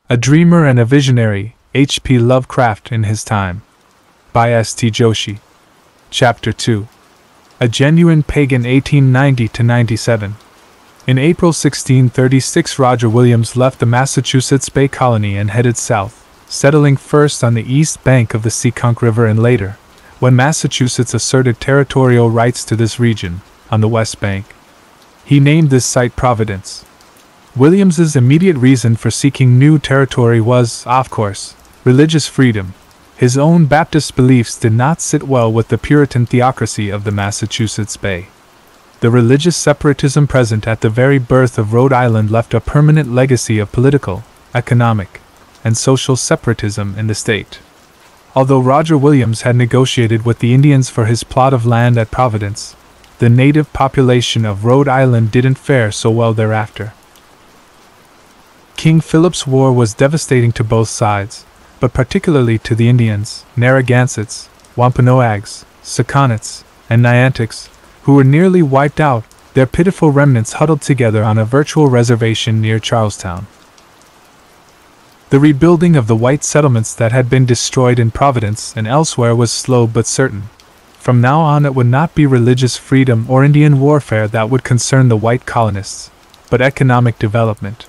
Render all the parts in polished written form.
A Dreamer and a Visionary, H.P. Lovecraft in His Time. By S.T. Joshi. Chapter 2. A Genuine Pagan 1890-97. In April 1636, Roger Williams left the Massachusetts Bay Colony and headed south, settling first on the east bank of the Seekonk River and later, when Massachusetts asserted territorial rights to this region, on the west bank. He named this site Providence. Williams's immediate reason for seeking new territory was, of course, religious freedom. His own Baptist beliefs did not sit well with the Puritan theocracy of the Massachusetts Bay. The religious separatism present at the very birth of Rhode Island left a permanent legacy of political, economic, and social separatism in the state. Although Roger Williams had negotiated with the Indians for his plot of land at Providence, the native population of Rhode Island didn't fare so well thereafter. King Philip's War was devastating to both sides, but particularly to the Indians, Narragansetts, Wampanoags, Sakonets, and Nyantics, who were nearly wiped out, their pitiful remnants huddled together on a virtual reservation near Charlestown. The rebuilding of the white settlements that had been destroyed in Providence and elsewhere was slow but certain. From now on it would not be religious freedom or Indian warfare that would concern the white colonists, but economic development.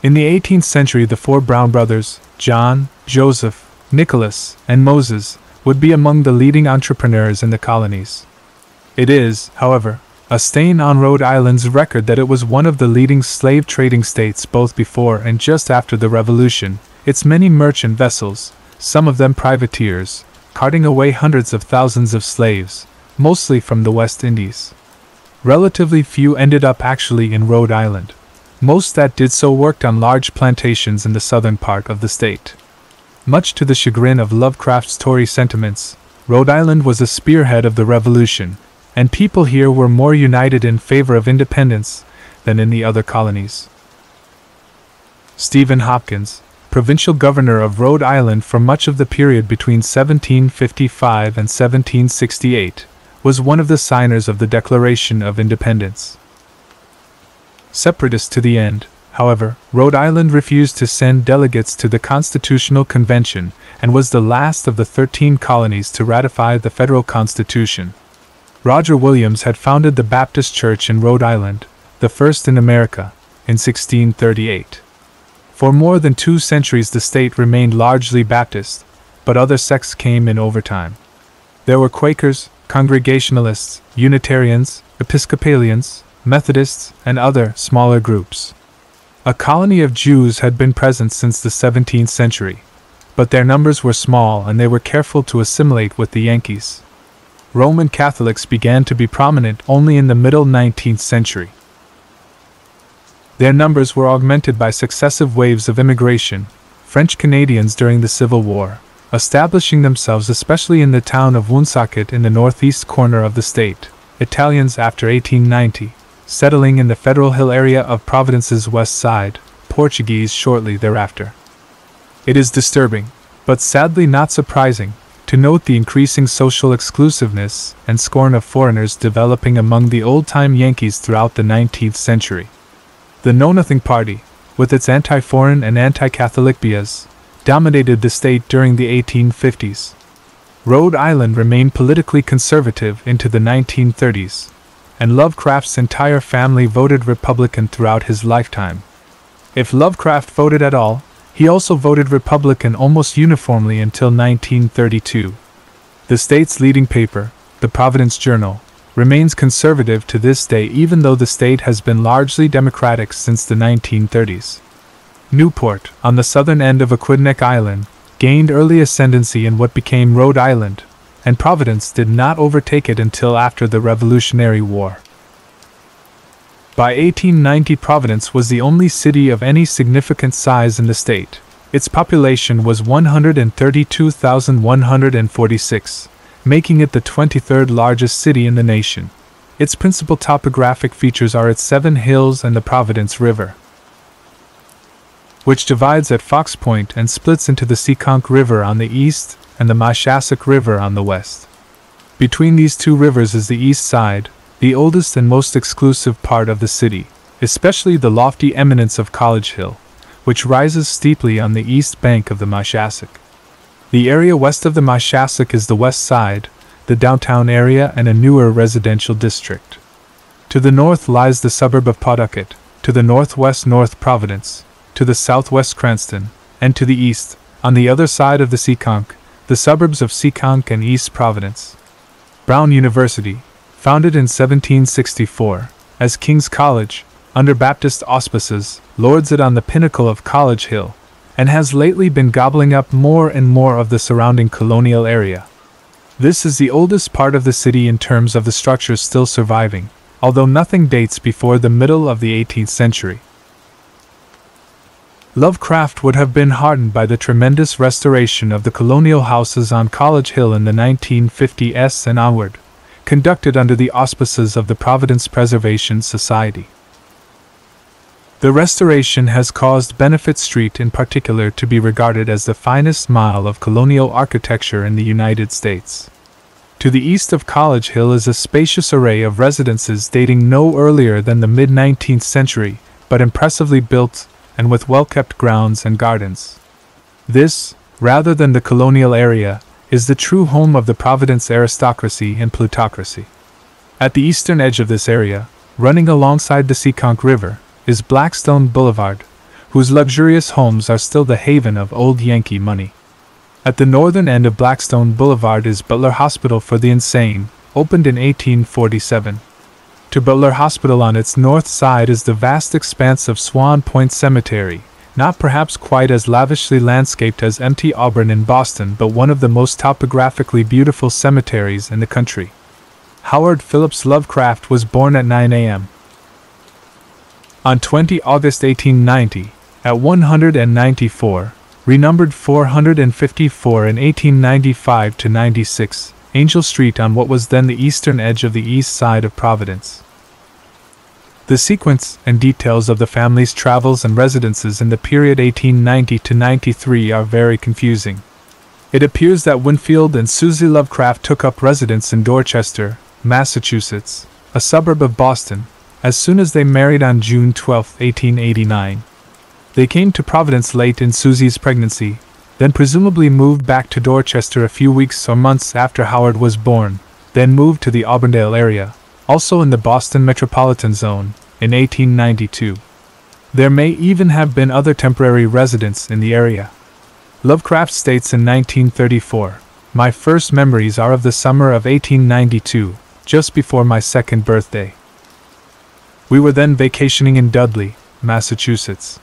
In the 18th century, the four Brown brothers, John, Joseph, Nicholas, and Moses, would be among the leading entrepreneurs in the colonies. It is, however, a stain on Rhode Island's record that it was one of the leading slave trading states both before and just after the Revolution. Its many merchant vessels, some of them privateers, carting away hundreds of thousands of slaves, mostly from the West Indies. Relatively few ended up actually in Rhode Island. Most that did so worked on large plantations in the southern part of the state. Much to the chagrin of Lovecraft's Tory sentiments, Rhode Island was a spearhead of the Revolution, and people here were more united in favor of independence than in the other colonies. Stephen Hopkins, provincial governor of Rhode Island for much of the period between 1755 and 1768, was one of the signers of the Declaration of Independence. Separatist to the end, however, Rhode Island refused to send delegates to the Constitutional Convention and was the last of the 13 colonies to ratify the federal Constitution. Roger Williams had founded the Baptist Church in Rhode Island, the first in America, in 1638. For more than 2 centuries the state remained largely Baptist, but other sects came in over time. There were Quakers, Congregationalists, Unitarians, Episcopalians, Methodists, and other, smaller groups. A colony of Jews had been present since the 17th century, but their numbers were small and they were careful to assimilate with the Yankees. Roman Catholics began to be prominent only in the middle 19th century. Their numbers were augmented by successive waves of immigration, French Canadians during the Civil War, establishing themselves especially in the town of Woonsocket in the northeast corner of the state, Italians after 1890, settling in the Federal Hill area of Providence's west side, Portuguese shortly thereafter. It is disturbing, but sadly not surprising, to note the increasing social exclusiveness and scorn of foreigners developing among the old-time Yankees throughout the 19th century. The Know-Nothing Party, with its anti-foreign and anti-Catholic bias, dominated the state during the 1850s. Rhode Island remained politically conservative into the 1930s, and Lovecraft's entire family voted Republican throughout his lifetime. If Lovecraft voted at all, he also voted Republican almost uniformly until 1932. The state's leading paper, the Providence Journal, remains conservative to this day even though the state has been largely Democratic since the 1930s. Newport, on the southern end of Aquidneck Island, gained early ascendancy in what became Rhode Island, and Providence did not overtake it until after the Revolutionary War. By 1890, Providence was the only city of any significant size in the state. Its population was 132,146, making it the 23rd largest city in the nation. Its principal topographic features are its 7 hills and the Providence River, which divides at Fox Point and splits into the Seekonk River on the east and the Mashassuck River on the west. Between these two rivers is the east side, the oldest and most exclusive part of the city, especially the lofty eminence of College Hill, which rises steeply on the east bank of the Myshasuk. The area west of the Myshasuk is the west side, the downtown area, and a newer residential district. To the north lies the suburb of Pawtucket, to the northwest North Providence, to the southwest Cranston, and to the east, on the other side of the Seekonk, the suburbs of Seekonk and East Providence. Brown University, founded in 1764, as King's College, under Baptist auspices, lords it on the pinnacle of College Hill, and has lately been gobbling up more and more of the surrounding colonial area. This is the oldest part of the city in terms of the structures still surviving, although nothing dates before the middle of the 18th century. Lovecraft would have been heartened by the tremendous restoration of the colonial houses on College Hill in the 1950s and onward, conducted under the auspices of the Providence Preservation Society. The restoration has caused Benefit Street in particular to be regarded as the finest mile of colonial architecture in the United States. To the east of College Hill is a spacious array of residences dating no earlier than the mid-19th century, but impressively built and with well-kept grounds and gardens. This, rather than the colonial area, is the true home of the Providence aristocracy and plutocracy. At the eastern edge of this area, running alongside the Seekonk River, is Blackstone Boulevard, whose luxurious homes are still the haven of old Yankee money. At the northern end of Blackstone Boulevard is Butler Hospital for the Insane, opened in 1847. To Butler Hospital on its north side is the vast expanse of Swan Point Cemetery, not perhaps quite as lavishly landscaped as MT Auburn in Boston, but one of the most topographically beautiful cemeteries in the country. Howard Phillips Lovecraft was born at 9 a.m. on 20 August 1890, at 194, renumbered 454 in 1895-96, Angel Street on what was then the eastern edge of the east side of Providence. The sequence and details of the family's travels and residences in the period 1890-93 are very confusing. It appears that Winfield and Susie Lovecraft took up residence in Dorchester, Massachusetts, a suburb of Boston, as soon as they married on June 12, 1889. They came to Providence late in Susie's pregnancy, then presumably moved back to Dorchester a few weeks or months after Howard was born, then moved to the Auburndale area, also in the Boston metropolitan zone, in 1892. There may even have been other temporary residents in the area. Lovecraft states in 1934, "My first memories are of the summer of 1892, just before my second birthday. We were then vacationing in Dudley, Massachusetts.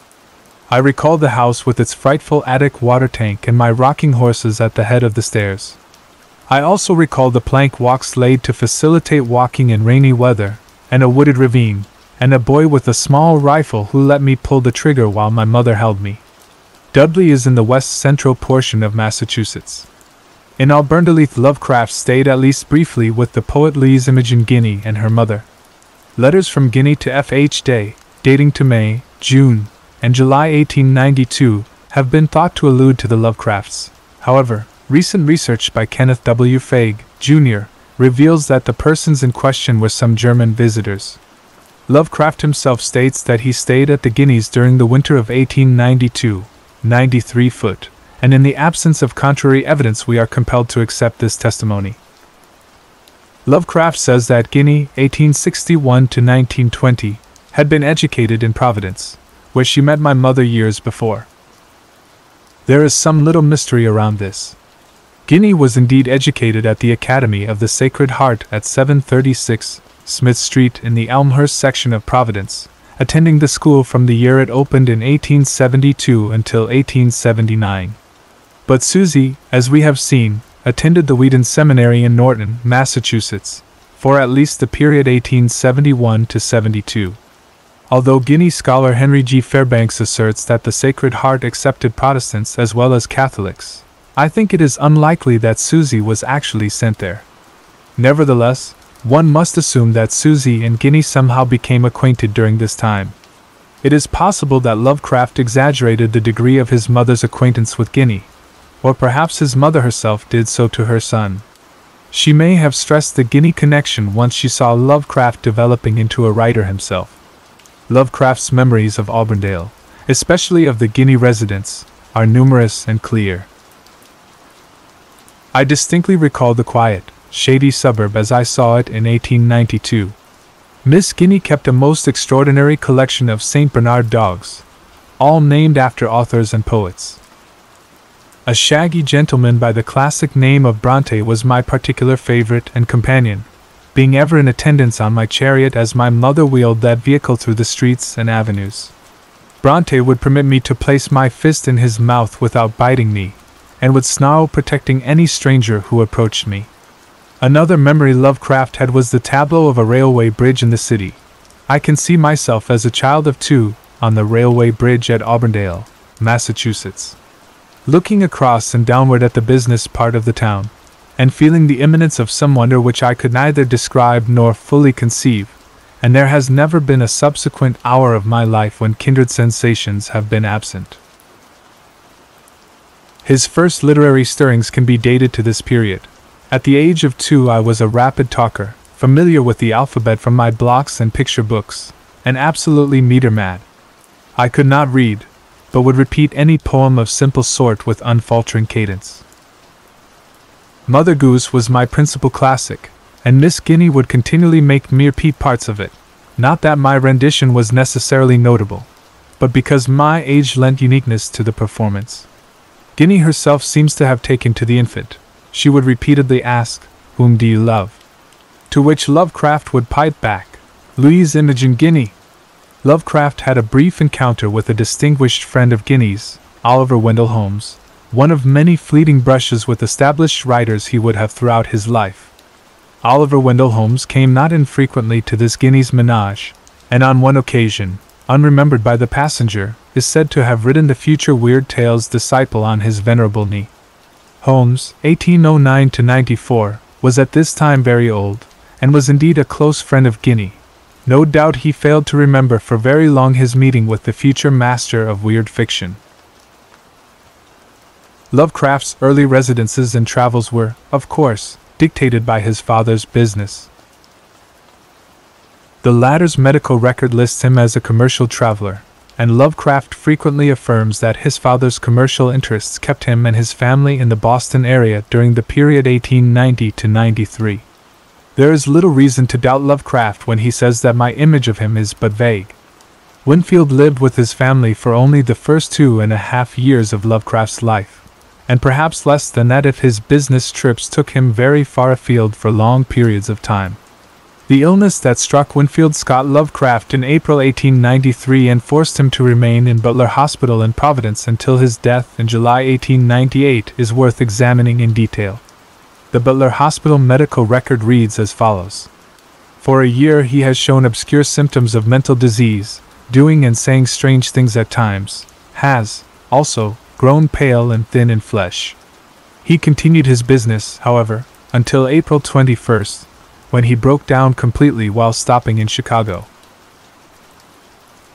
I recall the house with its frightful attic water tank and my rocking horses at the head of the stairs. I also recall the plank walks laid to facilitate walking in rainy weather, and a wooded ravine, and a boy with a small rifle who let me pull the trigger while my mother held me." Dudley is in the west-central portion of Massachusetts. In Auburndale, Lovecraft stayed at least briefly with the poet Louise Imogen Guiney and her mother. Letters from Guiney to F. H. Day, dating to May, June, and July 1892, have been thought to allude to the Lovecrafts. However, recent research by Kenneth W. Fagg, Jr., reveals that the persons in question were some German visitors. Lovecraft himself states that he stayed at the Guineys during the winter of 1892-93 foot, and in the absence of contrary evidence we are compelled to accept this testimony. Lovecraft says that Guiney, 1861-1920, had been educated in Providence, where she met my mother years before. There is some little mystery around this. Guiney was indeed educated at the Academy of the Sacred Heart at 736 Smith Street in the Elmhurst section of Providence, attending the school from the year it opened in 1872 until 1879. But Susie, as we have seen, attended the Wheaton Seminary in Norton, Massachusetts, for at least the period 1871-72. Although Guinea scholar Henry G. Fairbanks asserts that the Sacred Heart accepted Protestants as well as Catholics, I think it is unlikely that Susie was actually sent there. Nevertheless, one must assume that Susie and Guinea somehow became acquainted during this time. It is possible that Lovecraft exaggerated the degree of his mother's acquaintance with Guinea, or perhaps his mother herself did so to her son. She may have stressed the Guinea connection once she saw Lovecraft developing into a writer himself. Lovecraft's memories of Auburndale, especially of the Guinea residents, are numerous and clear. I distinctly recall the quiet, shady suburb as I saw it in 1892. Miss Guinea kept a most extraordinary collection of St. Bernard dogs, all named after authors and poets. A shaggy gentleman by the classic name of Bronte was my particular favorite and companion, being ever in attendance on my chariot as my mother wheeled that vehicle through the streets and avenues. Bronte would permit me to place my fist in his mouth without biting me, and would snarl, protecting any stranger who approached me. Another memory Lovecraft had was the tableau of a railway bridge in the city. I can see myself as a child of 2, on the railway bridge at Auburndale, Massachusetts, looking across and downward at the business part of the town, and feeling the imminence of some wonder which I could neither describe nor fully conceive, and there has never been a subsequent hour of my life when kindred sensations have been absent. His first literary stirrings can be dated to this period. At the age of 2 I was a rapid talker, familiar with the alphabet from my blocks and picture books, and absolutely meter-mad. I could not read, but would repeat any poem of simple sort with unfaltering cadence. Mother Goose was my principal classic, and Miss Guinea would continually make me repeat parts of it, not that my rendition was necessarily notable, but because my age lent uniqueness to the performance. Guinea herself seems to have taken to the infant. She would repeatedly ask, "Whom do you love?" To which Lovecraft would pipe back, "Louise Imogen Guinea." Lovecraft had a brief encounter with a distinguished friend of Guinea's, Oliver Wendell Holmes, one of many fleeting brushes with established writers he would have throughout his life. Oliver Wendell Holmes came not infrequently to this Guinea's menage, and on one occasion, unremembered by the passenger, is said to have ridden the future Weird Tales disciple on his venerable knee. Holmes, 1809–94, was at this time very old, and was indeed a close friend of Guinea. No doubt he failed to remember for very long his meeting with the future master of weird fiction. Lovecraft's early residences and travels were, of course, dictated by his father's business. The latter's medical record lists him as a commercial traveler, and Lovecraft frequently affirms that his father's commercial interests kept him and his family in the Boston area during the period 1890–93. There is little reason to doubt Lovecraft when he says that my image of him is but vague. Winfield lived with his family for only the first 2.5 years of Lovecraft's life, and perhaps less than that if his business trips took him very far afield for long periods of time. The illness that struck Winfield Scott Lovecraft in April 1893 and forced him to remain in Butler Hospital in Providence until his death in July 1898 is worth examining in detail. The Butler Hospital medical record reads as follows. For a year he has shown obscure symptoms of mental disease, doing and saying strange things at times, has, also, grown pale and thin in flesh. He continued his business, however, until April 21st, when he broke down completely while stopping in Chicago.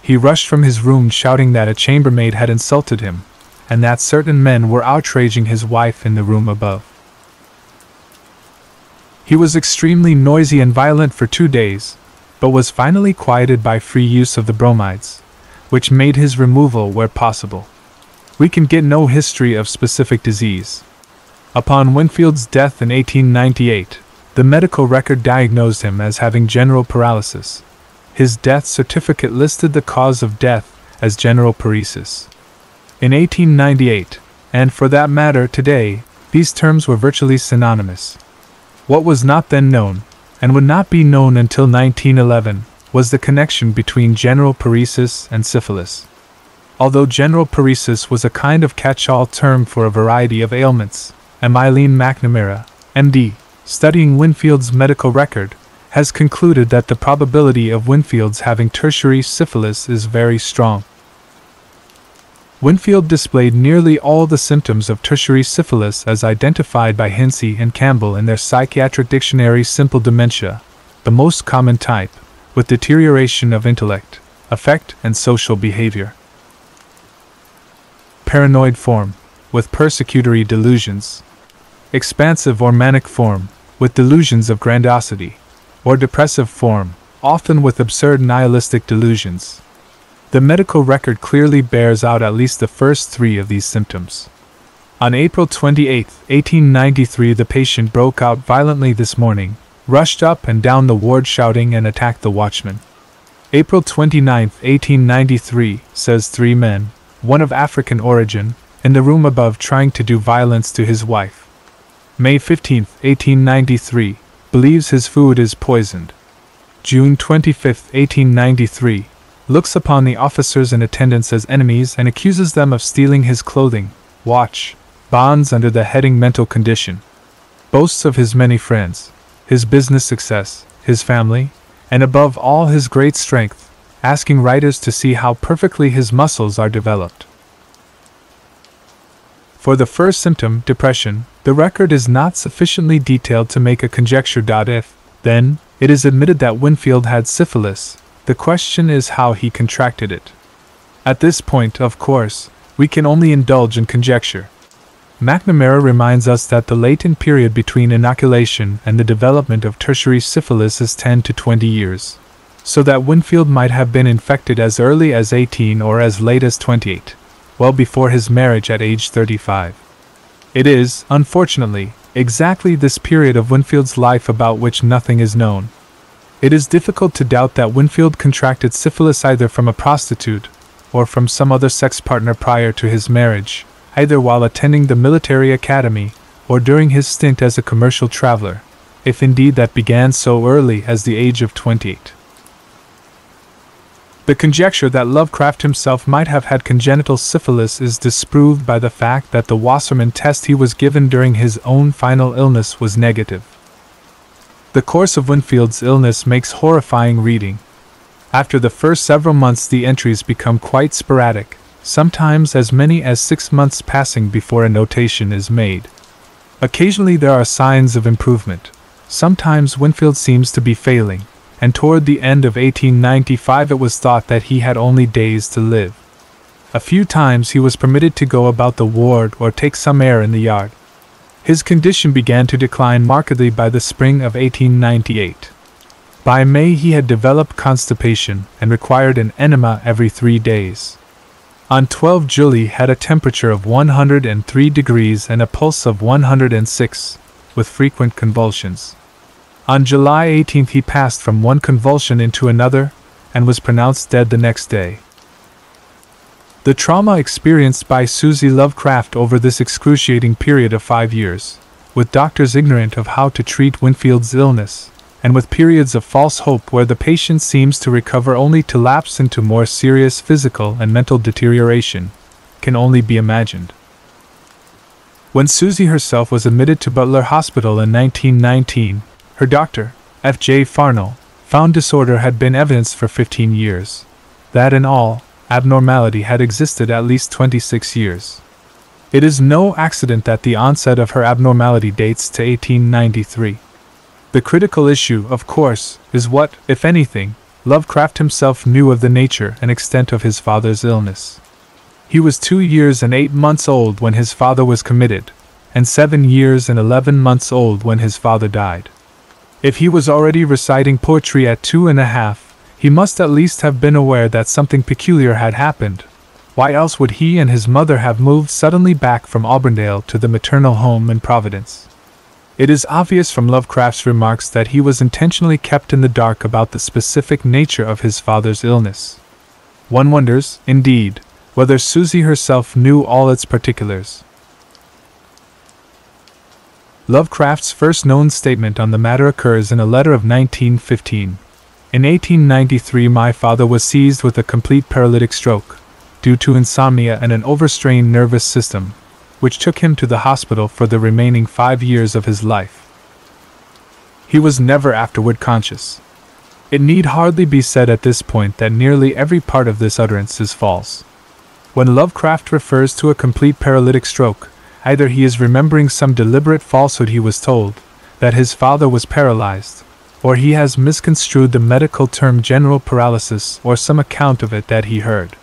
He rushed from his room shouting that a chambermaid had insulted him, and that certain men were outraging his wife in the room above. He was extremely noisy and violent for 2 days, but was finally quieted by free use of the bromides, which made his removal where possible. We can get no history of specific disease. Upon Winfield's death in 1898, the medical record diagnosed him as having general paralysis. His death certificate listed the cause of death as general paresis. In 1898, and for that matter today, these terms were virtually synonymous. What was not then known, and would not be known until 1911, was the connection between general paresis and syphilis. Although general paresis was a kind of catch-all term for a variety of ailments, Eileen McNamara, M.D., studying Winfield's medical record, has concluded that the probability of Winfield's having tertiary syphilis is very strong. Winfield displayed nearly all the symptoms of tertiary syphilis as identified by Hinsey and Campbell in their psychiatric dictionary Simple Dementia, the most common type, with deterioration of intellect, affect, and social behavior. Paranoid form, with persecutory delusions. Expansive or manic form, with delusions of grandiosity, or depressive form, often with absurd nihilistic delusions. The medical record clearly bears out at least the first 3 of these symptoms. On April 28, 1893, the patient broke out violently this morning, rushed up and down the ward shouting and attacked the watchman. April 29, 1893, says 3 men, one of African origin, in the room above trying to do violence to his wife. May 15, 1893, believes his food is poisoned. June 25, 1893, looks upon the officers in attendance as enemies and accuses them of stealing his clothing, watch, bonds under the heading mental condition. Boasts of his many friends, his business success, his family, and above all his great strength, asking writers to see how perfectly his muscles are developed. For the first symptom, depression, the record is not sufficiently detailed to make a conjecture. If, then, it is admitted that Winfield had syphilis, the question is how he contracted it. At this point, of course, we can only indulge in conjecture. McNamara reminds us that the latent period between inoculation and the development of tertiary syphilis is 10 to 20 years, so that Winfield might have been infected as early as 18 or as late as 28, well before his marriage at age 35. It is, unfortunately, exactly this period of Winfield's life about which nothing is known. It is difficult to doubt that Winfield contracted syphilis either from a prostitute or from some other sex partner prior to his marriage, either while attending the military academy or during his stint as a commercial traveler, if indeed that began so early as the age of 28. The conjecture that Lovecraft himself might have had congenital syphilis is disproved by the fact that the Wassermann test he was given during his own final illness was negative. The course of Winfield's illness makes horrifying reading. After the first several months, the entries become quite sporadic, sometimes as many as 6 months passing before a notation is made. Occasionally there are signs of improvement. Sometimes Winfield seems to be failing, and toward the end of 1895 it was thought that he had only days to live. A few times he was permitted to go about the ward or take some air in the yard. His condition began to decline markedly by the spring of 1898. By May he had developed constipation and required an enema every 3 days. On 12 July had a temperature of 103 degrees and a pulse of 106, with frequent convulsions. On July 18 he passed from one convulsion into another, and was pronounced dead the next day. The trauma experienced by Susie Lovecraft over this excruciating period of 5 years, with doctors ignorant of how to treat Winfield's illness, and with periods of false hope where the patient seems to recover only to lapse into more serious physical and mental deterioration, can only be imagined. When Susie herself was admitted to Butler Hospital in 1919, her doctor, F.J. Farnell, found disorder had been evidenced for 15 years. That in all, abnormality had existed at least 26 years. It is no accident that the onset of her abnormality dates to 1893. The critical issue, of course, is what, if anything, Lovecraft himself knew of the nature and extent of his father's illness. He was 2 years and 8 months old when his father was committed, and 7 years and 11 months old when his father died. If he was already reciting poetry at 2.5, he must at least have been aware that something peculiar had happened. Why else would he and his mother have moved suddenly back from Auburndale to the maternal home in Providence? It is obvious from Lovecraft's remarks that he was intentionally kept in the dark about the specific nature of his father's illness. One wonders, indeed, whether Susie herself knew all its particulars. Lovecraft's first known statement on the matter occurs in a letter of 1915. In 1893 my father was seized with a complete paralytic stroke, due to insomnia and an overstrained nervous system, which took him to the hospital for the remaining 5 years of his life. He was never afterward conscious. It need hardly be said at this point that nearly every part of this utterance is false. When Lovecraft refers to a complete paralytic stroke, either he is remembering some deliberate falsehood he was told, that his father was paralyzed, or he has misconstrued the medical term general paralysis or some account of it that he heard.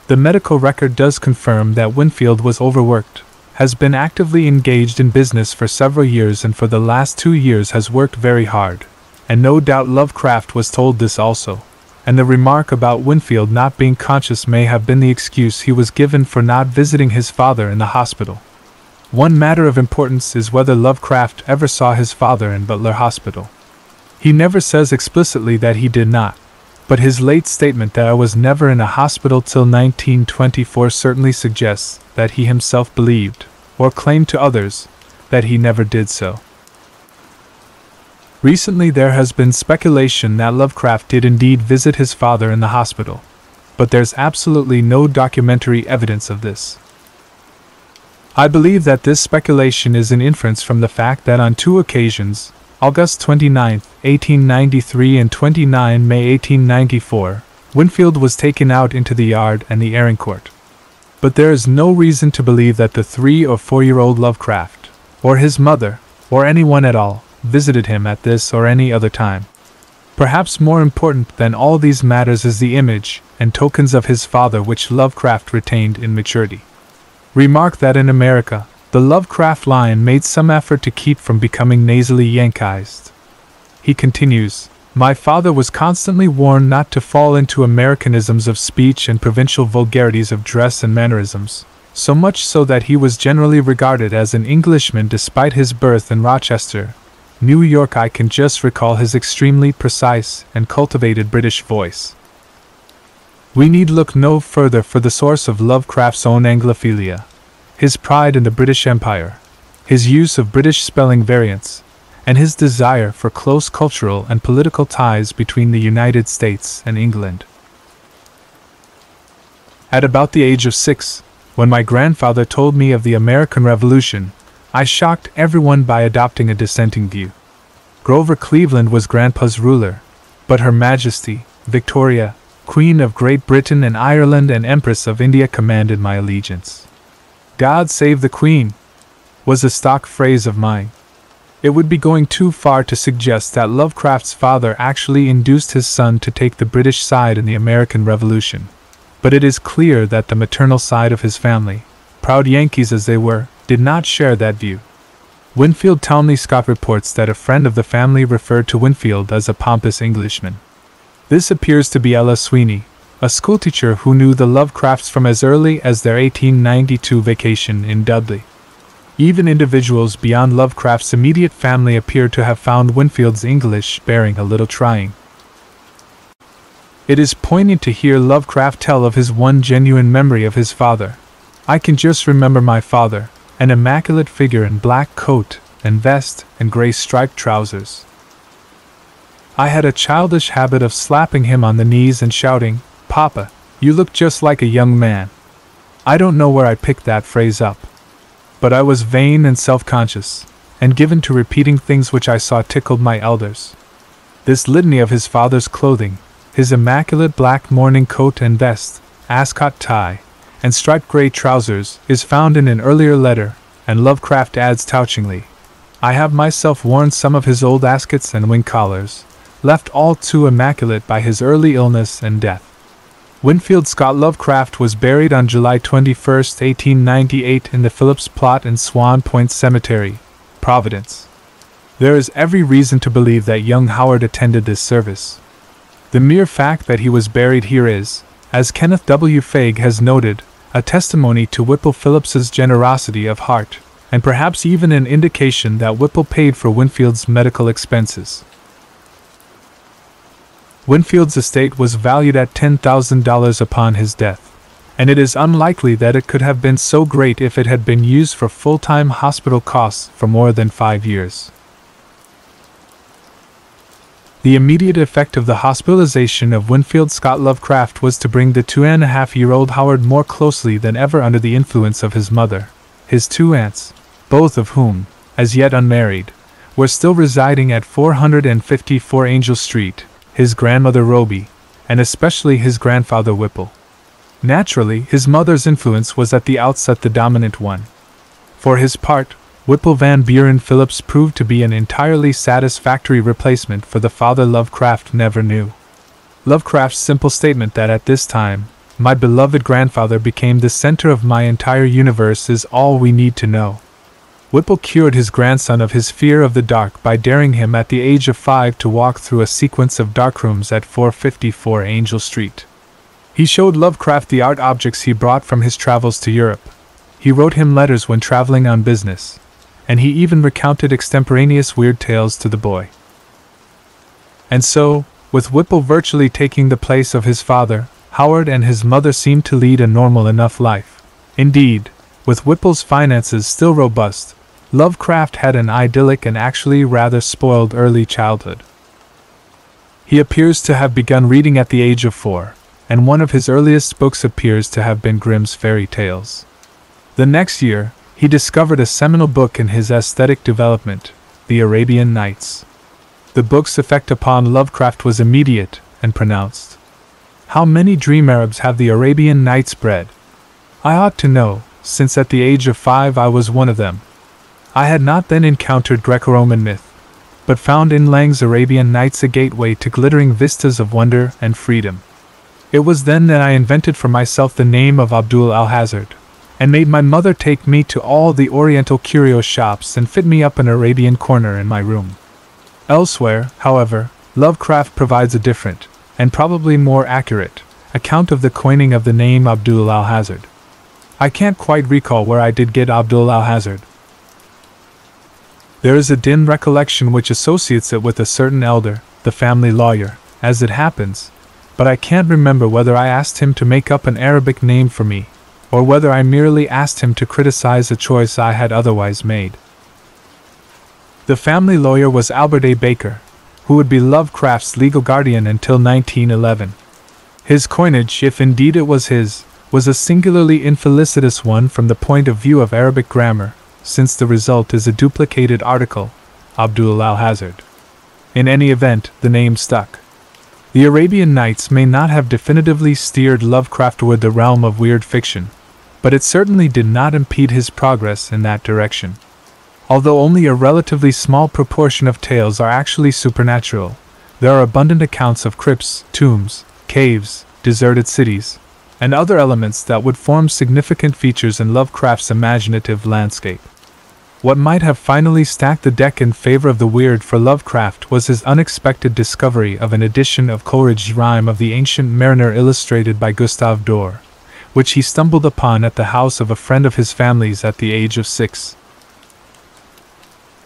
The medical record does confirm that Winfield was overworked, has been actively engaged in business for several years and for the last 2 years has worked very hard, and no doubt Lovecraft was told this also. and the remark about Winfield not being conscious may have been the excuse he was given for not visiting his father in the hospital. One matter of importance is whether Lovecraft ever saw his father in Butler Hospital. He never says explicitly that he did not, but his late statement that I was never in a hospital till 1924 certainly suggests that he himself believed, or claimed to others, that he never did so. Recently there has been speculation that Lovecraft did indeed visit his father in the hospital, but there's absolutely no documentary evidence of this. I believe that this speculation is an inference from the fact that on two occasions, August 29, 1893 and 29 May 1894, Winfield was taken out into the yard and the airing court. But there is no reason to believe that the 3 or 4-year-old Lovecraft, or his mother, or anyone at all, visited him at this or any other time. Perhaps more important than all these matters is the image and tokens of his father which Lovecraft retained in maturity. Remark that in America, the Lovecraft line made some effort to keep from becoming nasally Yankized. He continues, "My father was constantly warned not to fall into Americanisms of speech and provincial vulgarities of dress and mannerisms, so much so that he was generally regarded as an Englishman despite his birth in Rochester, New York. I can just recall his extremely precise and cultivated British voice." We need look no further for the source of Lovecraft's own Anglophilia, his pride in the British Empire, his use of British spelling variants, and his desire for close cultural and political ties between the United States and England. At about the age of 6, when my grandfather told me of the American Revolution, I shocked everyone by adopting a dissenting view. Grover Cleveland was Grandpa's ruler, but Her Majesty, Victoria, Queen of Great Britain and Ireland and Empress of India commanded my allegiance. "God save the Queen," was a stock phrase of mine. It would be going too far to suggest that Lovecraft's father actually induced his son to take the British side in the American Revolution, but it is clear that the maternal side of his family, proud Yankees as they were, did not share that view. Winfield Townley Scott reports that a friend of the family referred to Winfield as a pompous Englishman. This appears to be Ella Sweeney, a schoolteacher who knew the Lovecrafts from as early as their 1892 vacation in Dudley. Even individuals beyond Lovecraft's immediate family appear to have found Winfield's English bearing a little trying. It is poignant to hear Lovecraft tell of his one genuine memory of his father. "I can just remember my father, an immaculate figure in black coat and vest and gray striped trousers. I had a childish habit of slapping him on the knees and shouting, 'Papa, you look just like a young man.' I don't know where I picked that phrase up. But I was vain and self-conscious, and given to repeating things which I saw tickled my elders. This litany of his father's clothing, his immaculate black morning coat and vest, ascot tie, and striped gray trousers, is found in an earlier letter, and Lovecraft adds touchingly, 'I have myself worn some of his old ascots and wing collars, left all too immaculate by his early illness and death.'" Winfield Scott Lovecraft was buried on July 21, 1898 in the Phillips Plot and Swan Point Cemetery, Providence. There is every reason to believe that young Howard attended this service. The mere fact that he was buried here is, as Kenneth W. Fagg has noted, a testimony to Whipple Phillips's generosity of heart, and perhaps even an indication that Whipple paid for Winfield's medical expenses. Winfield's estate was valued at $10,000 upon his death, and it is unlikely that it could have been so great if it had been used for full-time hospital costs for more than 5 years. The immediate effect of the hospitalization of Winfield Scott Lovecraft was to bring the 2.5-year-old Howard more closely than ever under the influence of his mother, his 2 aunts, both of whom, as yet unmarried, were still residing at 454 Angel Street, his grandmother Roby, and especially his grandfather Whipple. Naturally, his mother's influence was at the outset the dominant one. For his part, Whipple Van Buren Phillips proved to be an entirely satisfactory replacement for the father Lovecraft never knew. Lovecraft's simple statement that at this time, "my beloved grandfather became the center of my entire universe" is all we need to know. Whipple cured his grandson of his fear of the dark by daring him at the age of 5 to walk through a sequence of dark rooms at 454 Angel Street. He showed Lovecraft the art objects he brought from his travels to Europe. He wrote him letters when traveling on business, and he even recounted extemporaneous weird tales to the boy. And so, with Whipple virtually taking the place of his father, Howard and his mother seemed to lead a normal enough life. Indeed, with Whipple's finances still robust, Lovecraft had an idyllic and actually rather spoiled early childhood. He appears to have begun reading at the age of 4, and one of his earliest books appears to have been Grimm's fairy tales. The next year, he discovered a seminal book in his aesthetic development, The Arabian Nights. The book's effect upon Lovecraft was immediate and pronounced. How many dream Arabs have the Arabian Nights bred? I ought to know, since at the age of 5 I was one of them. I had not then encountered Greco-Roman myth, but found in Lang's Arabian Nights a gateway to glittering vistas of wonder and freedom. It was then that I invented for myself the name of Abdul Alhazard, and made my mother take me to all the Oriental curio shops and fit me up an Arabian corner in my room. Elsewhere, however, Lovecraft provides a different, and probably more accurate, account of the coining of the name Abdul Alhazard. I can't quite recall where I did get Abdul Alhazard. There is a dim recollection which associates it with a certain elder, the family lawyer, as it happens, but I can't remember whether I asked him to make up an Arabic name for me, or whether I merely asked him to criticize a choice I had otherwise made. The family lawyer was Albert A. Baker, who would be Lovecraft's legal guardian until 1911. His coinage, if indeed it was his, was a singularly infelicitous one from the point of view of Arabic grammar, since the result is a duplicated article, Abdul Alhazard. In any event, the name stuck. The Arabian Nights may not have definitively steered Lovecraft toward the realm of weird fiction, but it certainly did not impede his progress in that direction. Although only a relatively small proportion of tales are actually supernatural, there are abundant accounts of crypts, tombs, caves, deserted cities, and other elements that would form significant features in Lovecraft's imaginative landscape. What might have finally stacked the deck in favor of the weird for Lovecraft was his unexpected discovery of an edition of Coleridge's Rime of the Ancient Mariner illustrated by Gustave Doré, which he stumbled upon at the house of a friend of his family's at the age of 6.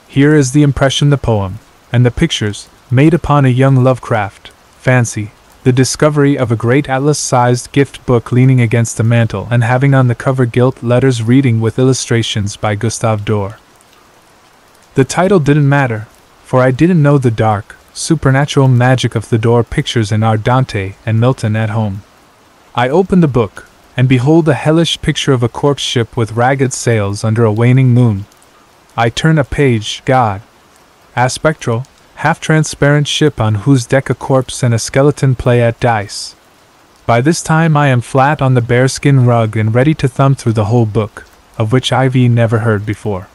Here is the impression the poem, and the pictures, made upon a young Lovecraft fancy, the discovery of a great atlas-sized gift book leaning against the mantel and having on the cover gilt letters reading with illustrations by Gustave Doré. The title didn't matter, for I didn't know the dark, supernatural magic of the Doré pictures in our Dante and Milton at home. I opened the book, and behold a hellish picture of a corpse ship with ragged sails under a waning moon. I turn a page, God. A spectral, half-transparent ship on whose deck a corpse and a skeleton play at dice. By this time I am flat on the bearskin rug and ready to thumb through the whole book, of which I've never heard before.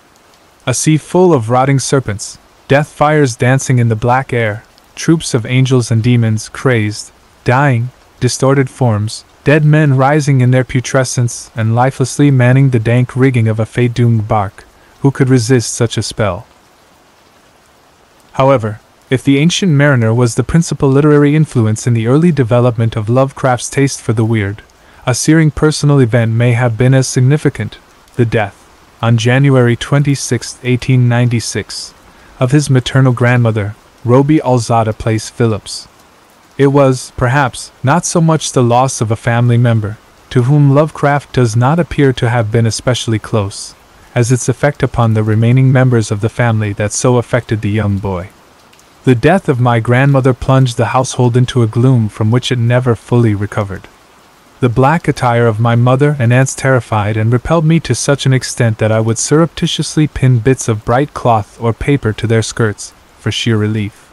A sea full of rotting serpents, death fires dancing in the black air, troops of angels and demons, crazed, dying, distorted forms, dead men rising in their putrescence and lifelessly manning the dank rigging of a fate-doomed bark. Who could resist such a spell? However, if the Ancient Mariner was the principal literary influence in the early development of Lovecraft's taste for the weird, a searing personal event may have been as significant: the death, on January 26, 1896, of his maternal grandmother, Roby Alzada Place Phillips. It was, perhaps, not so much the loss of a family member, to whom Lovecraft does not appear to have been especially close, as its effect upon the remaining members of the family that so affected the young boy. The death of my grandmother plunged the household into a gloom from which it never fully recovered. The black attire of my mother and aunts terrified and repelled me to such an extent that I would surreptitiously pin bits of bright cloth or paper to their skirts, for sheer relief.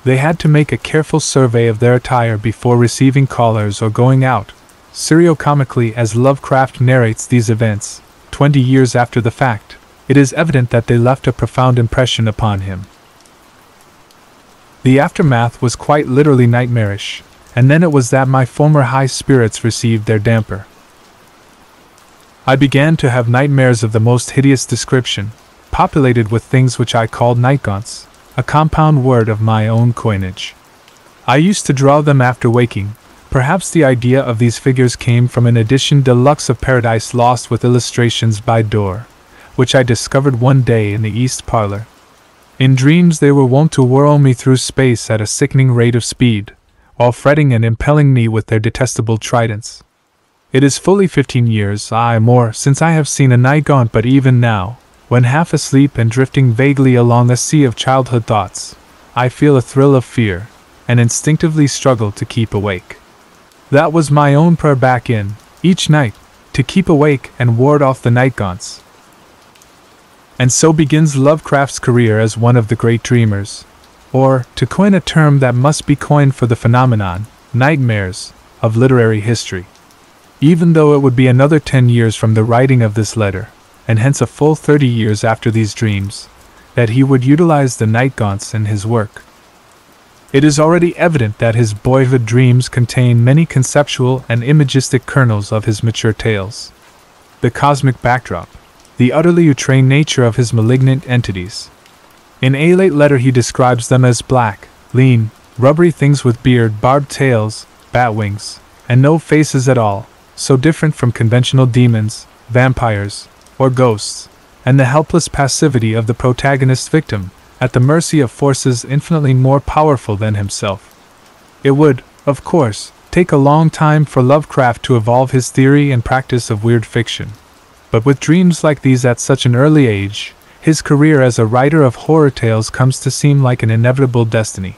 They had to make a careful survey of their attire before receiving callers or going out. Serio-comically, as Lovecraft narrates these events, 20 years after the fact, it is evident that they left a profound impression upon him. The aftermath was quite literally nightmarish, and then it was that my former high spirits received their damper. I began to have nightmares of the most hideous description, populated with things which I called nightgaunts, a compound word of my own coinage. I used to draw them after waking. Perhaps the idea of these figures came from an edition deluxe of Paradise Lost with illustrations by Dorr, which I discovered one day in the East Parlor. In dreams they were wont to whirl me through space at a sickening rate of speed, while fretting and impelling me with their detestable tridents. It is fully 15 years, aye more, since I have seen a nightgaunt, but even now, when half asleep and drifting vaguely along a sea of childhood thoughts, I feel a thrill of fear, and instinctively struggle to keep awake. That was my own prayer back in, each night, to keep awake and ward off the nightgaunts. And so begins Lovecraft's career as one of the great dreamers, or, to coin a term that must be coined for the phenomenon, nightmares, of literary history. Even though it would be another 10 years from the writing of this letter, and hence a full 30 years after these dreams, that he would utilize the nightgaunts in his work. It is already evident that his boyhood dreams contain many conceptual and imagistic kernels of his mature tales. The cosmic backdrop, the utterly outré nature of his malignant entities. In a late letter he describes them as black, lean, rubbery things with beard, barbed tails, bat wings, and no faces at all, so different from conventional demons, vampires, or ghosts, and the helpless passivity of the protagonist's victim, at the mercy of forces infinitely more powerful than himself. It would, of course, take a long time for Lovecraft to evolve his theory and practice of weird fiction. But with dreams like these at such an early age, his career as a writer of horror tales comes to seem like an inevitable destiny.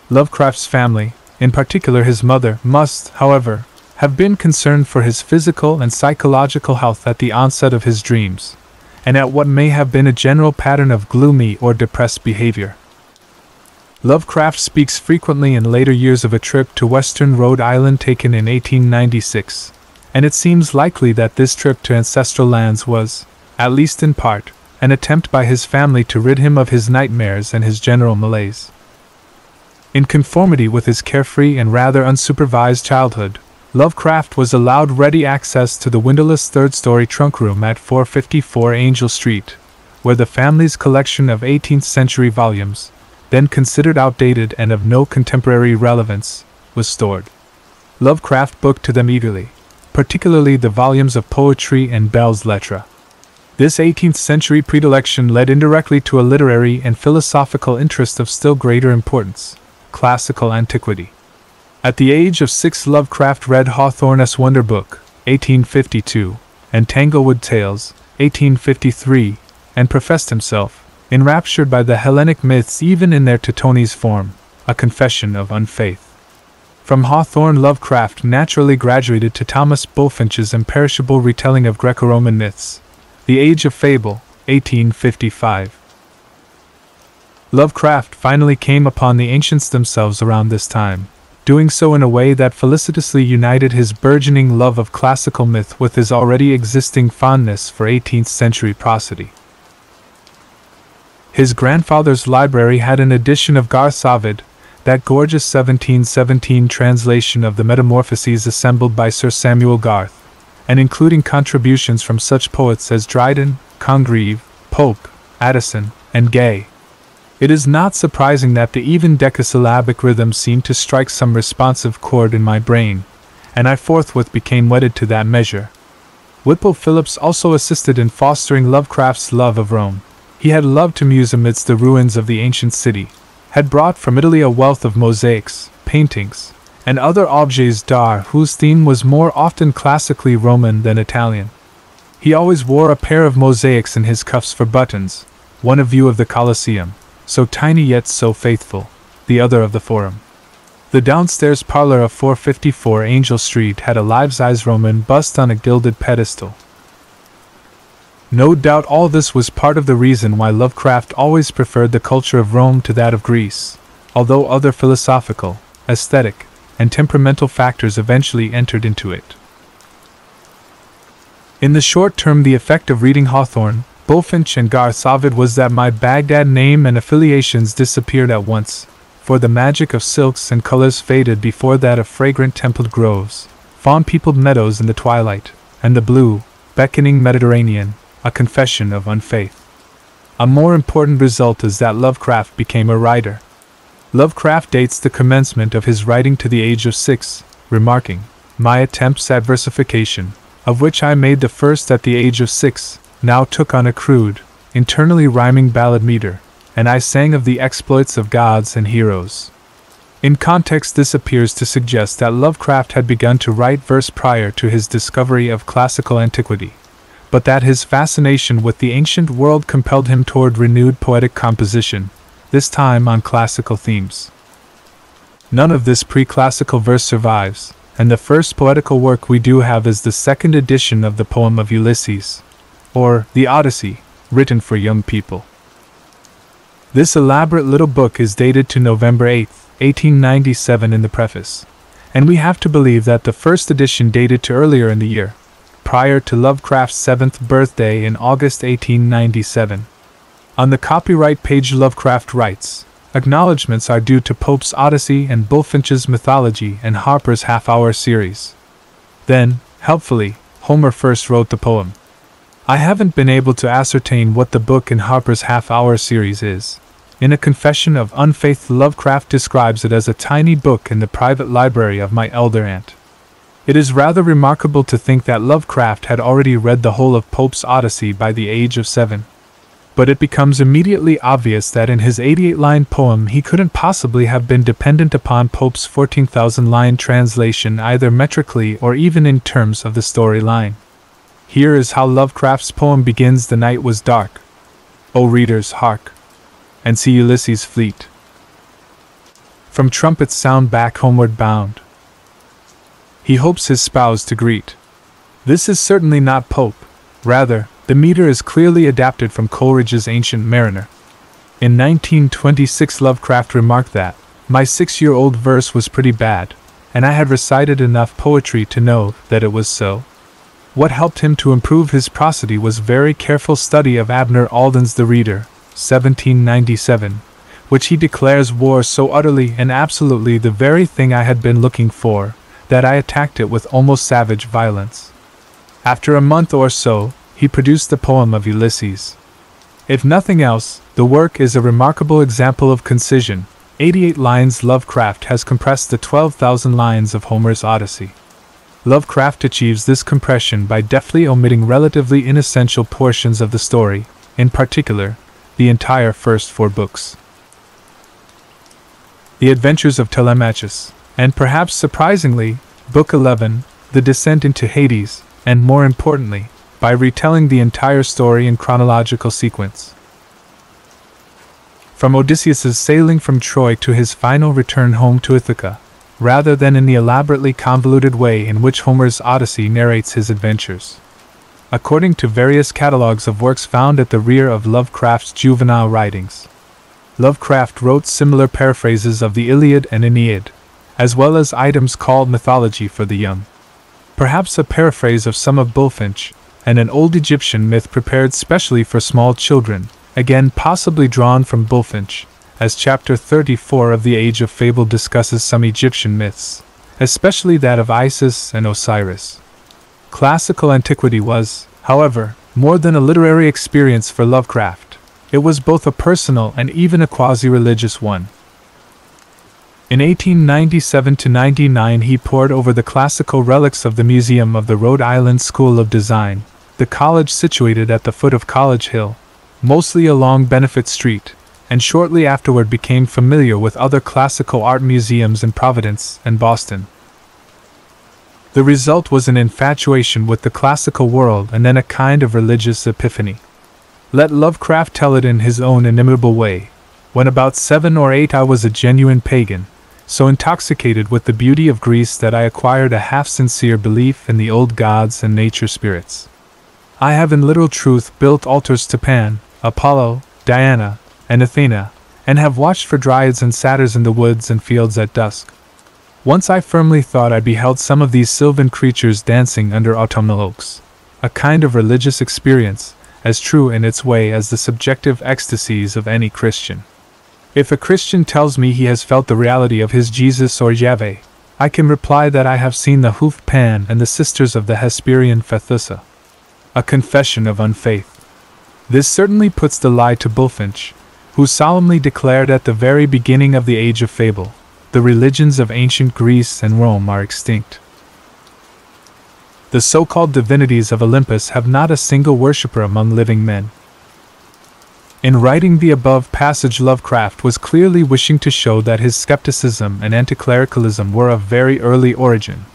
Lovecraft's family, in particular his mother, must, however, have been concerned for his physical and psychological health at the onset of his dreams, and at what may have been a general pattern of gloomy or depressed behavior. Lovecraft speaks frequently in later years of a trip to western Rhode Island taken in 1896, and it seems likely that this trip to ancestral lands was, at least in part, an attempt by his family to rid him of his nightmares and his general malaise. In conformity with his carefree and rather unsupervised childhood, Lovecraft was allowed ready access to the windowless third-story trunk room at 454 Angel Street, where the family's collection of 18th-century volumes, then considered outdated and of no contemporary relevance, was stored. Lovecraft booked to them eagerly, particularly the volumes of poetry and belles lettres. This 18th-century predilection led indirectly to a literary and philosophical interest of still greater importance, classical antiquity. At the age of 6, Lovecraft read Hawthorne's Wonder Book, 1852, and Tanglewood Tales, 1853, and professed himself, enraptured by the Hellenic myths even in their Teutonese form, a confession of unfaith. From Hawthorne, Lovecraft naturally graduated to Thomas Bulfinch's imperishable retelling of Greco-Roman myths, The Age of Fable, 1855. Lovecraft finally came upon the ancients themselves around this time, doing so in a way that felicitously united his burgeoning love of classical myth with his already existing fondness for 18th-century prosody. His grandfather's library had an edition of Garth's Ovid, that gorgeous 1717 translation of the Metamorphoses assembled by Sir Samuel Garth, and including contributions from such poets as Dryden, Congreve, Pope, Addison, and Gay. It is not surprising that the even decasyllabic rhythm seemed to strike some responsive chord in my brain, and I forthwith became wedded to that measure. Whipple Phillips also assisted in fostering Lovecraft's love of Rome. He had loved to muse amidst the ruins of the ancient city, had brought from Italy a wealth of mosaics, paintings, and other objets d'art whose theme was more often classically Roman than Italian. He always wore a pair of mosaics in his cuffs for buttons, one a view of the Colosseum, so tiny yet so faithful, the other of the Forum. The downstairs parlor of 454 Angel Street had a life-size Roman bust on a gilded pedestal. No doubt all this was part of the reason why Lovecraft always preferred the culture of Rome to that of Greece, although other philosophical, aesthetic, and temperamental factors eventually entered into it. In the short term, the effect of reading Hawthorne, Bulfinch, and Garth's Ovid was that my Baghdad name and affiliations disappeared at once, for the magic of silks and colors faded before that of fragrant templed groves, fawn-peopled meadows in the twilight, and the blue, beckoning Mediterranean, a confession of unfaith. A more important result is that Lovecraft became a writer. Lovecraft dates the commencement of his writing to the age of 6, remarking, "My attempts at versification, of which I made the first at the age of 6, now took on a crude, internally rhyming ballad meter, and I sang of the exploits of gods and heroes." In context, this appears to suggest that Lovecraft had begun to write verse prior to his discovery of classical antiquity, but that his fascination with the ancient world compelled him toward renewed poetic composition, this time on classical themes. None of this pre-classical verse survives, and the first poetical work we do have is the second edition of the poem of Ulysses, or the Odyssey, written for young people. This elaborate little book is dated to November 8, 1897 in the preface, and we have to believe that the first edition dated to earlier in the year, prior to Lovecraft's 7th birthday in August 1897. On the copyright page, Lovecraft writes, "Acknowledgements are due to Pope's Odyssey and Bulfinch's Mythology and Harper's Half-Hour series." Then, helpfully, Homer first wrote the poem. I haven't been able to ascertain what the book in Harper's Half-Hour series is. In A Confession of Unfaith, Lovecraft describes it as a tiny book in the private library of my elder aunt. It is rather remarkable to think that Lovecraft had already read the whole of Pope's Odyssey by the age of 7. But it becomes immediately obvious that in his 88-line poem he couldn't possibly have been dependent upon Pope's 14,000-line translation either metrically or even in terms of the storyline. Here is how Lovecraft's poem begins: "The night was dark. O readers, hark, and see Ulysses' fleet. From trumpets sound back homeward bound. He hopes his spouse to greet." This is certainly not Pope. Rather, the meter is clearly adapted from Coleridge's Ancient Mariner. In 1926, Lovecraft remarked that, "My 6-year-old verse was pretty bad, and I had recited enough poetry to know that it was so." What helped him to improve his prosody was very careful study of Abner Alden's The Reader, 1797, which he declares wore so utterly and absolutely the very thing I had been looking for, that I attacked it with almost savage violence. After a month or so, he produced the poem of Ulysses. If nothing else, the work is a remarkable example of concision. 88 lines. Lovecraft has compressed the 12,000 lines of Homer's Odyssey. Lovecraft achieves this compression by deftly omitting relatively inessential portions of the story, in particular, the entire first 4 books. The Adventures of Telemachus, and perhaps surprisingly, Book 11, The Descent into Hades, and more importantly, by retelling the entire story in chronological sequence. From Odysseus's sailing from Troy to his final return home to Ithaca, rather than in the elaborately convoluted way in which Homer's Odyssey narrates his adventures. According to various catalogues of works found at the rear of Lovecraft's juvenile writings, Lovecraft wrote similar paraphrases of the Iliad and Aeneid, as well as items called mythology for the young. Perhaps a paraphrase of some of Bulfinch, and an old Egyptian myth prepared specially for small children, again possibly drawn from Bulfinch, as chapter 34 of The Age of Fable discusses some Egyptian myths, especially that of Isis and Osiris. Classical antiquity was, however, more than a literary experience for Lovecraft. It was both a personal and even a quasi-religious one. In 1897–99 he pored over the classical relics of the Museum of the Rhode Island School of Design, the college situated at the foot of College Hill, mostly along Benefit Street, and shortly afterward became familiar with other classical art museums in Providence and Boston. The result was an infatuation with the classical world and then a kind of religious epiphany. Let Lovecraft tell it in his own inimitable way. When about 7 or 8 I was a genuine pagan, so intoxicated with the beauty of Greece that I acquired a half-sincere belief in the old gods and nature spirits. I have in literal truth built altars to Pan, Apollo, Diana, and Athena, and have watched for dryads and satyrs in the woods and fields at dusk. Once I firmly thought I beheld some of these sylvan creatures dancing under autumnal oaks, a kind of religious experience, as true in its way as the subjective ecstasies of any Christian. If a Christian tells me he has felt the reality of his Jesus or Yahweh, I can reply that I have seen the hoofed Pan and the sisters of the Hesperian Phaethusa. A confession of unfaith. This certainly puts the lie to Bulfinch, who solemnly declared at the very beginning of the age of fable, the religions of ancient Greece and Rome are extinct. The so-called divinities of Olympus have not a single worshipper among living men. In writing the above passage, Lovecraft was clearly wishing to show that his skepticism and anticlericalism were of very early origin,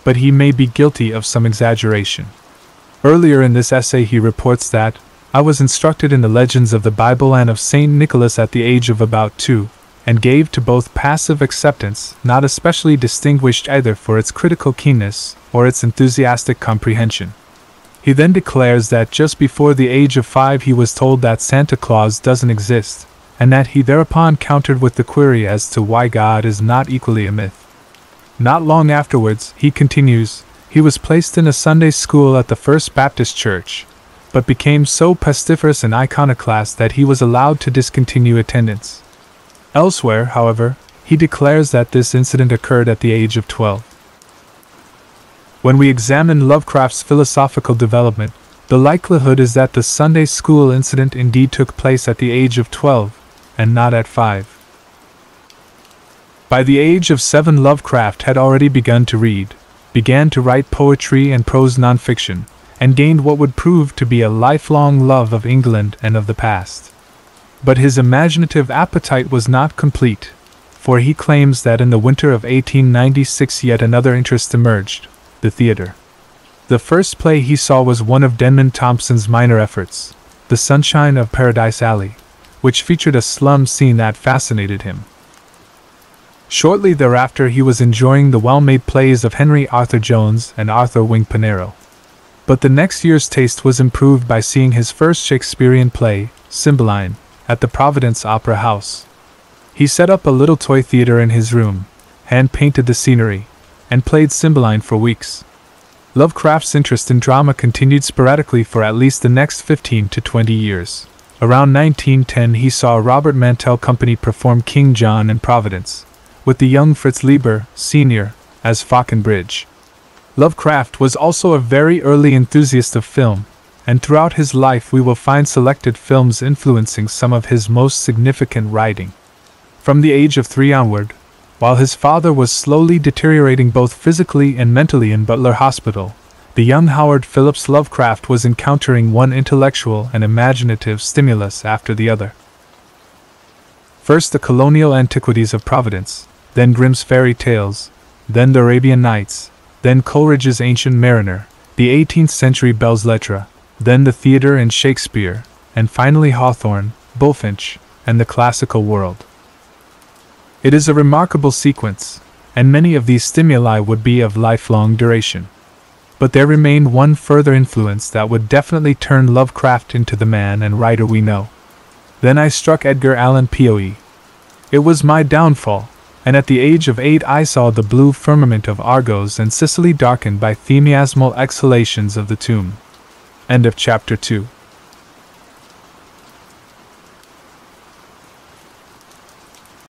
but he may be guilty of some exaggeration. Earlier in this essay he reports that, "I was instructed in the legends of the Bible and of Saint Nicholas at the age of about 2, and gave to both passive acceptance, not especially distinguished either for its critical keenness or its enthusiastic comprehension." He then declares that just before the age of 5 he was told that Santa Claus doesn't exist, and that he thereupon countered with the query as to why God is not equally a myth. Not long afterwards, he continues, he was placed in a Sunday school at the First Baptist Church, but became so pestiferous and iconoclast that he was allowed to discontinue attendance. Elsewhere, however, he declares that this incident occurred at the age of 12. When we examine Lovecraft's philosophical development, the likelihood is that the Sunday school incident indeed took place at the age of 12, and not at 5. By the age of 7 Lovecraft had already begun to read, began to write poetry and prose nonfiction, and gained what would prove to be a lifelong love of England and of the past. But his imaginative appetite was not complete, for he claims that in the winter of 1896 yet another interest emerged, the theatre. The first play he saw was one of Denman Thompson's minor efforts, The Sunshine of Paradise Alley, which featured a slum scene that fascinated him. Shortly thereafter he was enjoying the well-made plays of Henry Arthur Jones and Arthur Wing Pinero. But the next year's taste was improved by seeing his first Shakespearean play, Cymbeline, at the Providence Opera House. He set up a little toy theater in his room, hand-painted the scenery, and played Cymbeline for weeks. Lovecraft's interest in drama continued sporadically for at least the next 15 to 20 years. Around 1910 he saw Robert Mantell Company perform King John in Providence, with the young Fritz Leiber, Sr., as Faulconbridge. Lovecraft was also a very early enthusiast of film, and throughout his life we will find selected films influencing some of his most significant writing. From the age of 3 onward, while his father was slowly deteriorating both physically and mentally in Butler Hospital, the young Howard Phillips Lovecraft was encountering one intellectual and imaginative stimulus after the other. First the colonial antiquities of Providence, then Grimm's fairy tales, then the Arabian Nights, then Coleridge's Ancient Mariner, the 18th century belles lettres, then the theatre and Shakespeare, and finally Hawthorne, Bulfinch, and the classical world. It is a remarkable sequence, and many of these stimuli would be of lifelong duration. But there remained one further influence that would definitely turn Lovecraft into the man and writer we know. Then I struck Edgar Allan Poe. It was my downfall, and at the age of 8 I saw the blue firmament of Argos and Sicily darkened by themiasmal exhalations of the tomb. End of chapter 2.